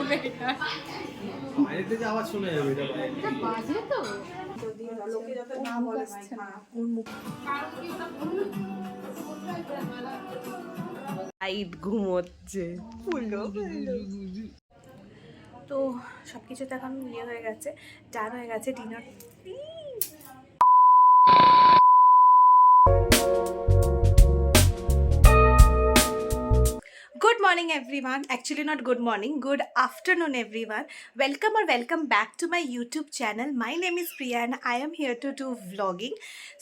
বাইরে থেকে আওয়াজ শোনা যাবে এটা বাজে তো লোকে যত না বলে ওর মুখ লাইট ঘুমোচ্ছে তো সবকিছু তো এখন ইয়ে হয়ে গেছে, ডান হয়ে গেছে dinner. Good morning everyone, actually not good morning, good afternoon everyone. Welcome or welcome back to my YouTube channel. My name is Priya and I am here to do vlogging.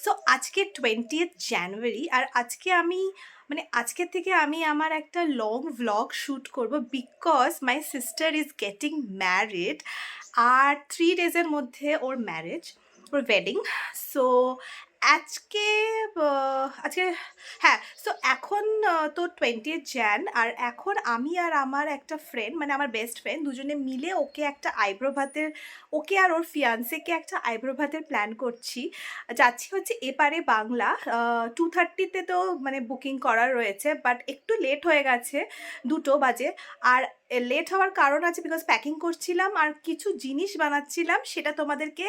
So আজকে 20th January আর আজকে আমি আজকের থেকে আমি আমার একটা long vlog shoot করব because my sister is getting married আর 3 ডেজের মধ্যে ওর ম্যারেজ, ওর ওয়েডিং। সো আজকে হ্যাঁ, সো এখন তো 20th jan আর এখন আমি আর আমার একটা ফ্রেন্ড আমার বেস্ট ফ্রেন্ড দুজনে মিলে ওকে একটা আইব্রো ভাতের, ওকে আর ওর ফিয়ান্সেকে একটা আইব্রো ভাতের প্ল্যান করছি। যাচ্ছি হচ্ছে এপারে বাংলা, 2:30-তে তো বুকিং করার রয়েছে, বাট একটু লেট হয়ে গেছে, 2 বাজে। আর লেট হওয়ার কারণ আছে বিকজ প্যাকিং করছিলাম আর কিছু জিনিস বানাচ্ছিলাম, সেটা তোমাদেরকে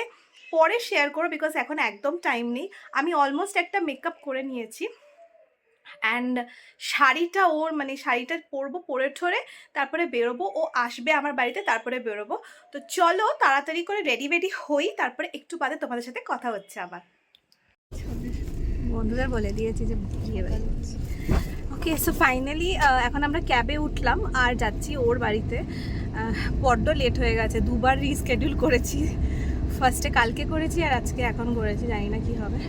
পরে শেয়ার করো বিকজ এখন একদম টাইম নেই। আমি অলমোস্ট একটা মেকআপ করে নিয়েছি অ্যান্ড শাড়িটা ওর শাড়িটা পরবো, পরে ঠরে তারপরে বেরোবো, ও আসবে আমার বাড়িতে তারপরে বেরোবো। তো চলো তাড়াতাড়ি করে রেডি হই, তারপরে একটু বাদে তোমাদের সাথে কথা হচ্ছে আবার। বন্ধুদের বলে দিয়েছি যে বিয়ে বাড়ি। ওকে, সো ফাইনালি এখন আমরা ক্যাবে উঠলাম আর যাচ্ছি ওর বাড়িতে। বড্ড লেট হয়ে গেছে, 2বার রিস্কেডিউল করেছি, ফার্স্টে কালকে করেছি আর আজকে এখন করেছি, জানি না কি হবে।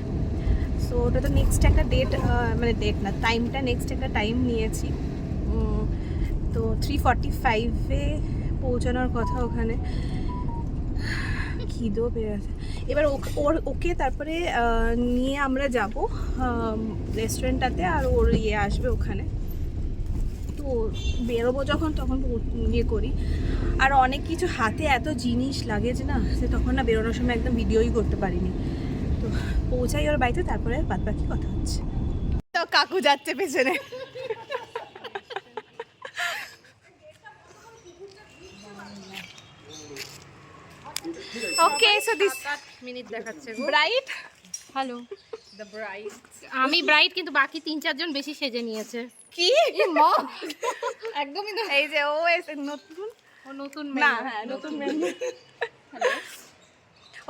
সো ওটা তো নেক্সট একটা ডেট ডেট না, টাইমটা নেক্সট একটা টাইম নিয়েছি। তো 3:45-এ পৌঁছানোর কথা ওখানে। খিদেও পেয়ে গেছে। এবার ওকে তারপরে নিয়ে আমরা যাব রেস্টুরেন্টটাতে আর ওর আসবে ওখানে। তো বেরোবো যখন তখন ইয়ে করি, আর অনেক কিছু হাতে এত জিনিস লাগে যে না, সে তখন না বেরোনোর সময় একদম ভিডিওই করতে পারিনি। তো পৌঁছাই ওর বাড়িতে, তারপরে বাদ বাকি কথা হচ্ছে। তো কাকু যাচ্ছে পেছনে। ওকে, সো দিস মিনিট দেখাচ্ছে ব্রাইট। Hello the bright. আমি ব্রাইট, কিন্তু বাকি 3-4 জন বেশি সেজে নিয়েছে। কি মা একদমই না। এই যে ও নতুন, ও নতুন না, হ্যাঁ নতুন মেনু।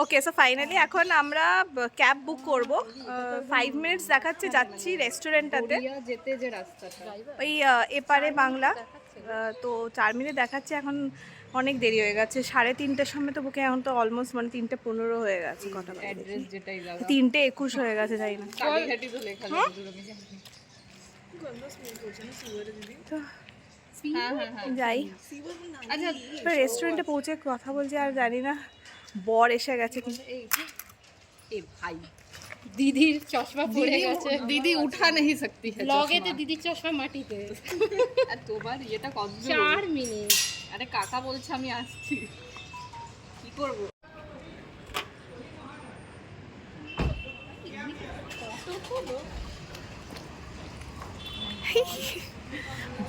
ওকে, সো ফাইনালি এখন আমরা ক্যাব বুক করব। 5 মিনিটস দেখাচ্ছে, যাচ্ছি রেস্টুরেন্টটাতে, যেতে যে রাস্তাটা ওই এপারে বাংলা। তো 4 মিনিট দেখাচ্ছে, এখন অনেক দেরি হয়ে গেছে, 3:30-র সময় তো বুকে, এখন তো অলমোস্ট 3:15 হয়ে গেছে। কটা অ্যাড্রেস যেটাই লাগা 3:21 হয়ে গেছে, যাই না কালীঘাটি তো লেখা আছে দূরে আমি জানি। তো হ্যাঁ যাই। আচ্ছা, রেস্টুরেন্টে পৌঁছে কথা বলছি আর জানি না বর এসে গেছে কি। এ ভাই, দিদির চশমা পড়ে গেছে, दीदी उठा नहीं सकती है লগেতে দিদির চশমা মাটিতে। আর তোমার এটা কত 4 মিনিট। আরে কাকা বলছে আমি আসছি, কি করব?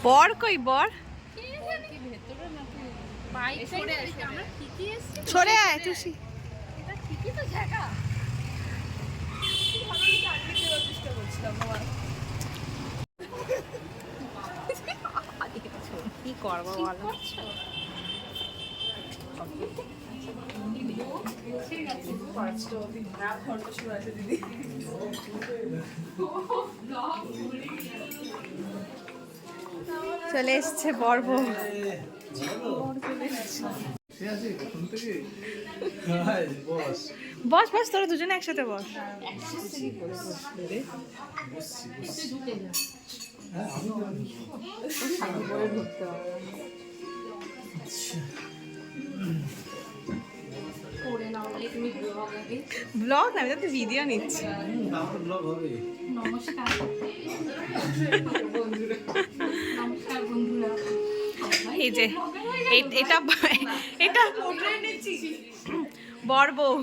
বর কই বর? বাইক সরে আসে, আমরা ঠিকই এসেছি। সরে আয় টুসি। এটা ঠিকই তো জায়গা। কি করবো বলো? চলে এসছে বর বউ। বস বস, তোরা দুজনে একসাথে বস। ব্লগ না, আমি তো ভিডিও নিচ্ছি। নমস্কার বন্ধুরা। এই যে এটা এটা বর বউ।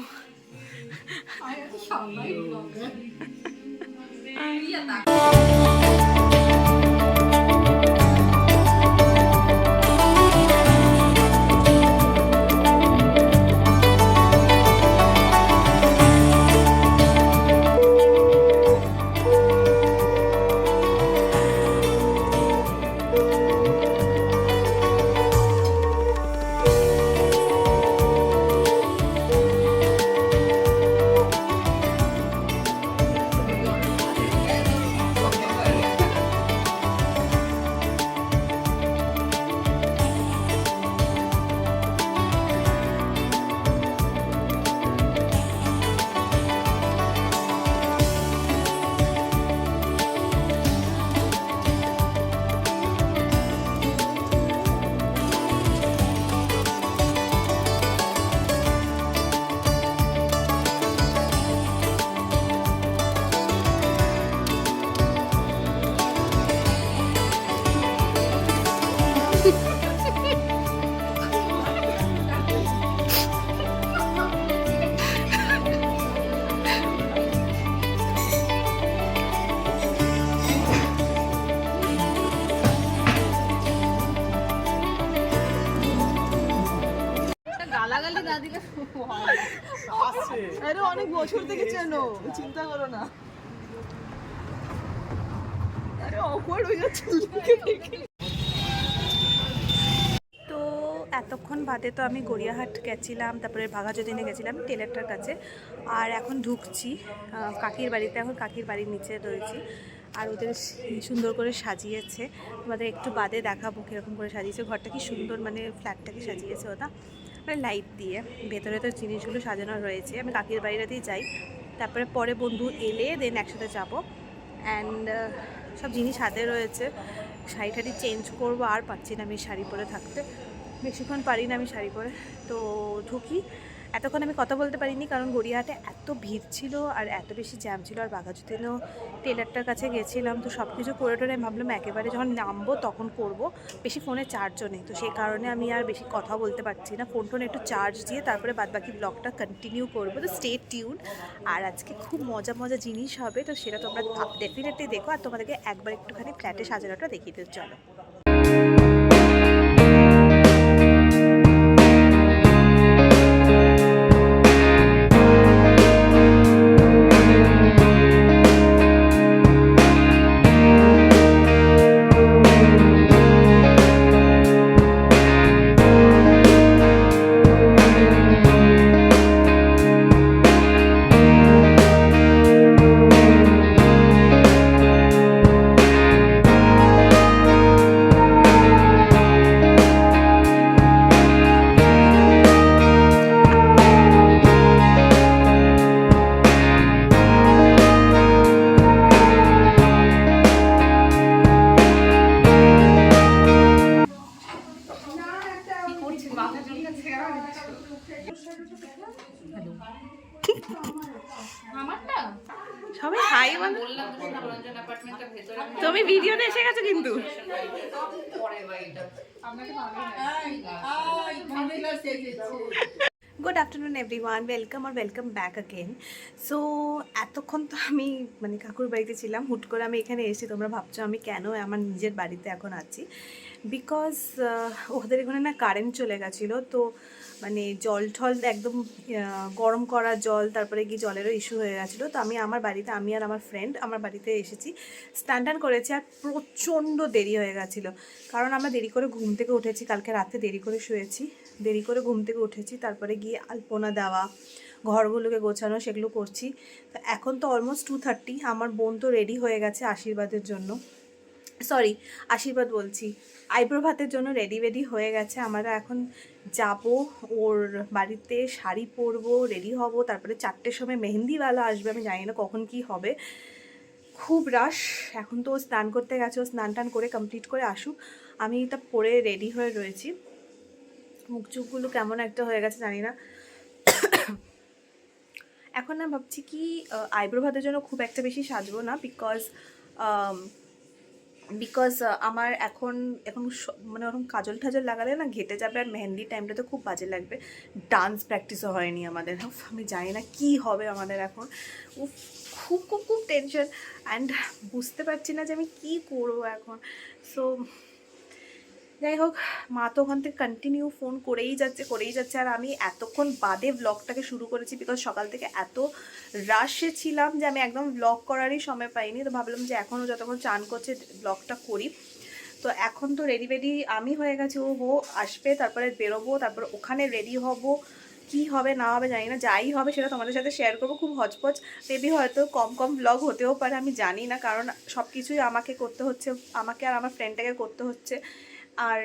তালি না দিলে হয় না। আসছে আরে অনেক বছর থেকে চেনো, চিন্তা করো না। আরে অকওয়ার্ড হয়ে যাচ্ছে দেখে দেখে। তো এতক্ষণ বাদে তো আমি গড়িয়াহাট গেছিলাম, তারপরে ভাগাযতীনে গেছিলাম টেলারটার কাছে, আর এখন ঢুকছি কাকির বাড়িতে। এখন কাকির বাড়ির নিচে রয়েছি, আর ওদের সুন্দর করে সাজিয়েছে। তোমাদের একটু বাদে দেখাবো কীরকম করে সাজিয়েছে ঘরটা, কি সুন্দর মানে ফ্ল্যাটটাকে সাজিয়েছে ওটা, মানে লাইট দিয়ে। ভেতরে তো জিনিসগুলো সাজানো রয়েছে। আমি কাকির বাড়িটাতেই যাই, তারপরে পরে বন্ধু এলে দেন একসাথে যাবো। অ্যান্ড সব জিনিস হাতে রয়েছে। শাড়ি টাড়ি চেঞ্জ করবো, আর পাচ্ছি না আমি শাড়ি পরে থাকতে, বেশিক্ষণ পারি না আমি শাড়ি পরে। তো ঢুকি। এতক্ষণ আমি কথা বলতে পারিনি কারণ গড়িয়াহাটে এত ভিড় ছিল আর এত বেশি জ্যাম ছিল, আর ভাগাযতীনেও টেলারটার কাছে গেছিলাম। তো সব কিছু করে টোরে আমি ভাবলাম একেবারে যখন নামবো তখন করব। বেশি ফোনে চার্জও নেই, তো সেই কারণে আমি আর বেশি কথা বলতে পারছি না। ফোন একটু চার্জ দিয়ে তারপরে বাদবাকি ব্লগটা কন্টিনিউ করবো। তো স্টে টিউন। আর আজকে খুব মজা মজা জিনিস হবে, তো সেটা তোমরা ডেফিনেটলি দেখো। আর তোমাদেরকে একবার একটুখানি ফ্ল্যাটে সাজানোটা দেখিয়ে দিতে চলো। আমারটা সবাই হাই বলো। তুমি ভিডিওতে এসে গেছো কিন্তু। Good afternoon everyone, welcome back again. So এতক্ষণ তো আমি মানে কাকুর বাড়িতে ছিলাম, হুট করে আমি এখানে এসেছি। তোমরা ভাবছো আমি কেন আমার নিজের বাড়িতে এখন আছি, বিকজ ওদের এখানে না কারেন্ট চলে গেছিলো। তো মানে জল ঠল একদম গরম করা জল, তারপরে কি জলেরও ইস্যু হয়ে গেছিলো। তো আমি আমার বাড়িতে, আমি আর আমার ফ্রেন্ড আমার বাড়িতে এসেছি, স্নান টান করেছি। আর প্রচণ্ড দেরি হয়ে গেছিলো কারণ আমরা দেরি করে ঘুম থেকে উঠেছি, কালকে রাতে দেরি করে শুয়েছি, দেরি করে ঘুম থেকে উঠেছি। তারপরে গিয়ে আলপনা দেওয়া, ঘরগুলোকে গোছানো, সেগুলো করছি। তো এখন তো অলমোস্ট 2:30। আমার বোন তো রেডি হয়ে গেছে আশীর্বাদের জন্য, সরি আশীর্বাদ বলছি, আইব্রো ভাতের জন্য রেডি হয়ে গেছে। আমরা এখন যাব ওর বাড়িতে, শাড়ি পরবো, রেডি হব। তারপরে 4টের সময় মেহেন্দিওয়ালা আসবে, আমি জানি না কখন কি হবে, খুব রাশ। এখন তো ও স্নান করতে গেছে, ও স্নান টান করে কমপ্লিট করে আসুক, আমি এটা পরে রেডি হয়ে রয়েছি। মুখ চুখগুলো কেমন একটা হয়ে গেছে জানি না। এখন না ভাবছি কি আইব্রো ভাতের জন্য খুব একটা বেশি সাজবো না, বিকজ আমার এখন মানে ওরকম কাজল টাজল লাগালে না ঘেটে যাবে, আর মেহেন্দির টাইমটাতে খুব বাজে লাগবে। ডান্স প্র্যাকটিসও হয়নি আমাদের, আমি জানি না কি হবে আমাদের এখন। খুব খুব খুব টেনশন, অ্যান্ড বুঝতে পারছি না যে আমি কী করবো এখন। সো যাই হোক, মা তো ওখান থেকে কন্টিনিউ ফোন করেই যাচ্ছে। আর আমি এতক্ষণ বাদে ব্লগটাকে শুরু করেছি, বিকজ সকাল থেকে এত রাশে ছিলাম যে আমি একদম ব্লগ করারই সময় পাইনি। তো ভাবলাম যে এখনও যতক্ষণ চান করছে ব্লগটা করি। তো এখন তো রেডি আমি হয়ে গেছি, ও আসবে, তারপরে বেরোবো, তারপর ওখানে রেডি হব। কি হবে না হবে জানি না, যাই হবে সেটা তোমাদের সাথে শেয়ার করবো। খুব হচপচ, মেবি হয়তো কম ব্লগ হতেও পারে, আমি জানি না, কারণ সব কিছুই আমাকে করতে হচ্ছে, আমাকে আর আমার ফ্রেন্ডটাকে করতে হচ্ছে। আর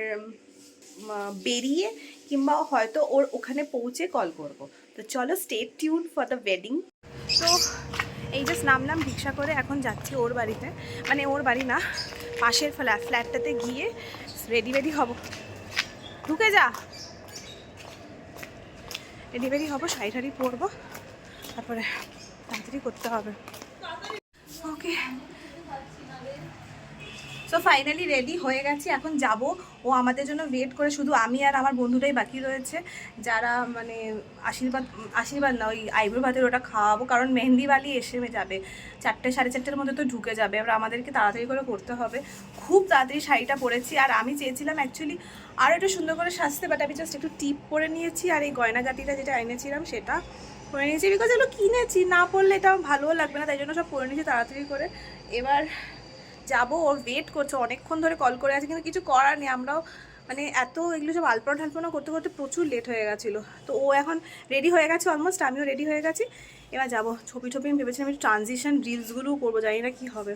বেরিয়ে কিংবা হয়তো ওর ওখানে পৌঁছে কল করব। তো চলো, stay tune for the wedding. তো এই জাস্ট নামলাম রিক্সা করে, এখন যাচ্ছি ওর বাড়িতে, মানে ওর বাড়ি না, পাশের ফ্ল্যাটটাতে গিয়ে রেডি হব। ঢুকে যা, রেডি হব, শাড়ি টাড়ি পরবো, তারপরে তাড়াতাড়ি করতে হবে। ওকে, সো ফাইনালি রেডি হয়ে গেছি, এখন যাব। ও আমাদের জন্য ওয়েট করে, শুধু আমি আর আমার বন্ধুটাই বাকি রয়েছে, যারা মানে আশীর্বাদ না, ওই আইব্রো ভাতের ওটা খাওয়াবো, কারণ মেহেন্দিওয়ালি এসে যাবে 4টে 4:30-র মধ্যে তো ঢুকে যাবে। এবার আমাদেরকে তাড়াতাড়ি করে করতে হবে। খুব তাড়াতাড়ি শাড়িটা পরেছি, আর আমি চেয়েছিলাম অ্যাকচুয়ালি আরও একটু সুন্দর করে সাজতে, বাট আমি জাস্ট একটু টিপ পরে নিয়েছি। আর এই গয়নাগাটিটা যেটা এনেছিলাম সেটা পরে নিয়েছি, বিকজ এগুলো কিনেছি, না পরলে এটা ভালোও লাগবে না, তাই জন্য সব পরে নিয়েছি তাড়াতাড়ি করে। এবার যাবো, ওর ওয়েট করছে, অনেকক্ষণ ধরে কল করে আছে, কিন্তু কিছু করার নেই। আমরাও মানে এত এগুলো সব আলপনা ঠালপনা করতে করতে প্রচুর লেট হয়ে গেছিলো। তো ও এখন রেডি হয়ে গেছে অলমোস্ট, আমিও রেডি হয়ে গেছি। এবার যাবো ছবি টবি, আমি ভেবেছিলাম একটু ট্রানজিশন রিলসগুলোও করবো, জানি না কী হবে,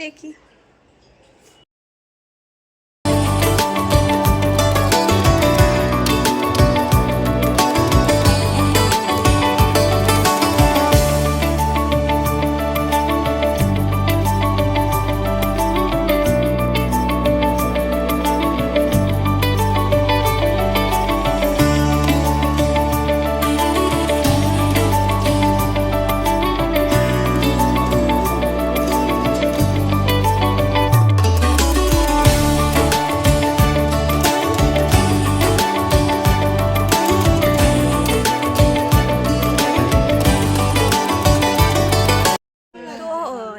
দেখি।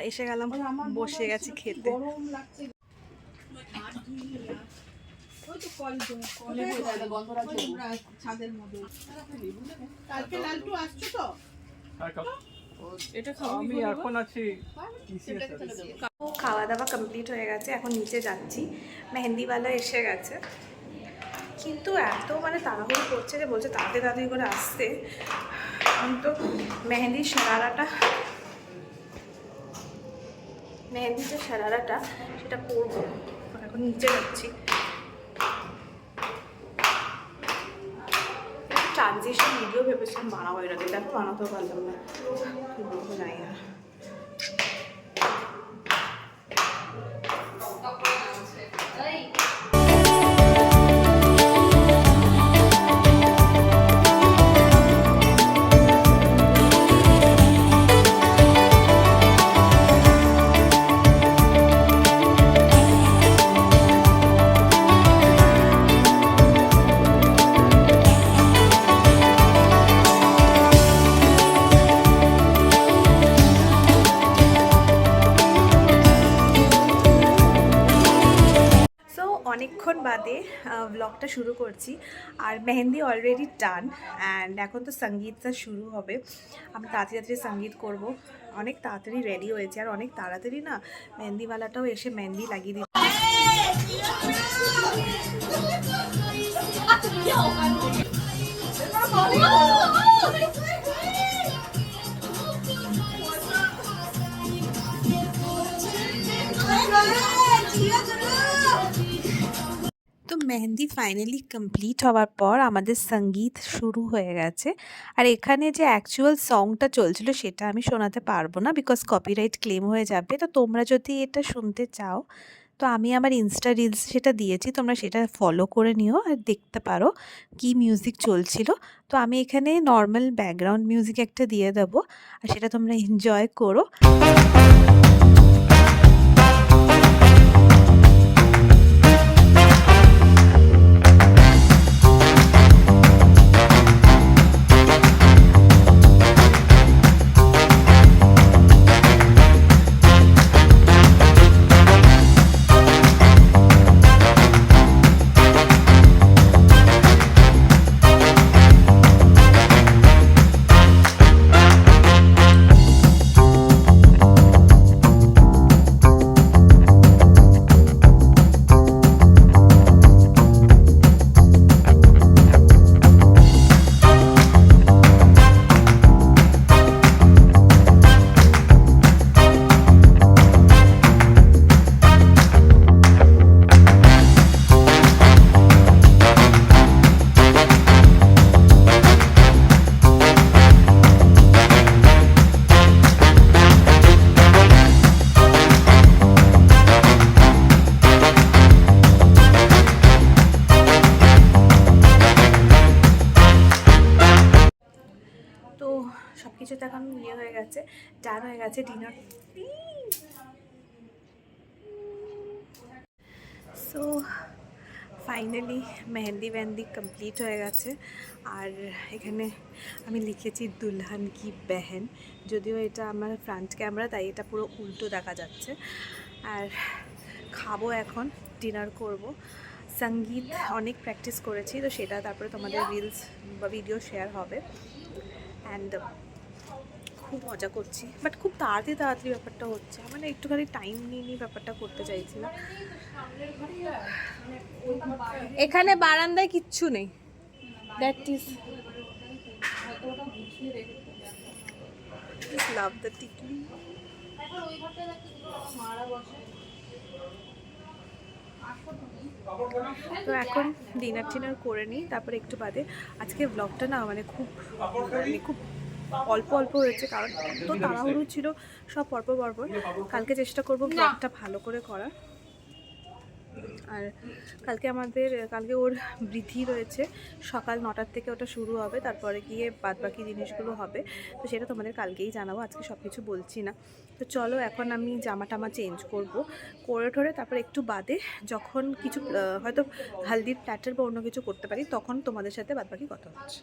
এসে গেলাম, বসে গেছি খেতে। আমি এখন আছি খাওয়া দাওয়া কমপ্লিট হয়ে গেছে, এখন নিচে যাচ্ছি। মেহেন্দিওয়ালা এসে গেছে, কিন্তু এত মানে তাড়াহুড়ো করছে যে বলছে তাড়াতাড়ি তাড়াতাড়ি করে আসতে। আমি তো মেহেন্দির যে সারারাটা সেটা পরবো, এখন নিচে যাচ্ছি। ট্রানজিশন ভিডিও ভেবেছিলাম বানাবো, এটা দেখো বানাতেও পারলাম না, কি বলবো নাই আর। অনেকক্ষণ বাদে ব্লগটা শুরু করছি, আর মেহেন্দি অলরেডি ডান, অ্যান্ড এখন তো সঙ্গীতটা শুরু হবে। আমি তাড়াতাড়ি সঙ্গীত করব, অনেক তাড়াতাড়ি রেডি হয়েছে, আর অনেক তাড়াতাড়ি না মেহেন্দিওয়ালাটাও এসে মেহেন্দি লাগিয়ে দিচ্ছে। তো মেহেন্দি ফাইনালি কমপ্লিট হওয়ার পর আমাদের সঙ্গীত শুরু হয়ে গেছে। আর এখানে যে অ্যাকচুয়াল সংটা চলছিল সেটা আমি শোনাতে পারবো না, বিকজ কপিরাইট ক্লেম হয়ে যাবে। তো তোমরা যদি এটা শুনতে চাও তো আমি আমার ইনস্টা রিলস সেটা দিয়েছি, তোমরা সেটা ফলো করে নিও আর দেখতে পারো কি মিউজিক চলছিল। তো আমি এখানে নর্মাল ব্যাকগ্রাউন্ড মিউজিক একটা দিয়ে দেবো, আর সেটা তোমরা এনজয় করো। সব কিছুতে এখন ইয়ে হয়ে গেছে, ডান হয়ে গেছে dinner. So finally mehndi complete হয়ে গেছে। আর এখানে আমি লিখেছি দুলহান কি বেহেন, যদিও এটা আমার ফ্রন্ট ক্যামেরা তাই এটা পুরো উল্টো দেখা যাচ্ছে। আর খাবো এখন, ডিনার করব। সঙ্গীত অনেক প্র্যাকটিস করেছি, তো সেটা তারপরে তোমাদের রিলস বা ভিডিও শেয়ার হবে। অ্যান্ড খুব মজা করছি, বাট খুব তাড়াতাড়ি ব্যাপারটা হচ্ছে, মানে একটুখানি টাইম নিয়ে ব্যাপারটা করতে চাইছিলাম। এখানে বারান্দায় কিচ্ছু নেই, দ্যাট ইজ লাভ দ্য টিকলি। তো এখন ডিনার টিনার করে নিই, তারপরে একটু বাদে। আজকে ব্লগটা না মানে খুব অল্প অল্প হয়েছে, কারণ তো তাড়াহুড়ো ছিল সব পরপর। কালকে চেষ্টা করব ব্লগটা ভালো করে করার। আর কালকে ওর বৃদ্ধি রয়েছে, সকাল 9টার থেকে ওটা শুরু হবে, তারপরে গিয়ে বাদবাকি জিনিসগুলো হবে। তো সেটা তোমাদের কালকেই জানাবো, আজকে সব কিছু বলছি না। তো চলো এখন আমি জামা টামা চেঞ্জ করে ঠোরে তারপর একটু বাদে যখন কিছু হয়তো হালদির প্ল্যাটার বা অন্য কিছু করতে পারি, তখন তোমাদের সাথে বাদবাকি কথা হচ্ছে।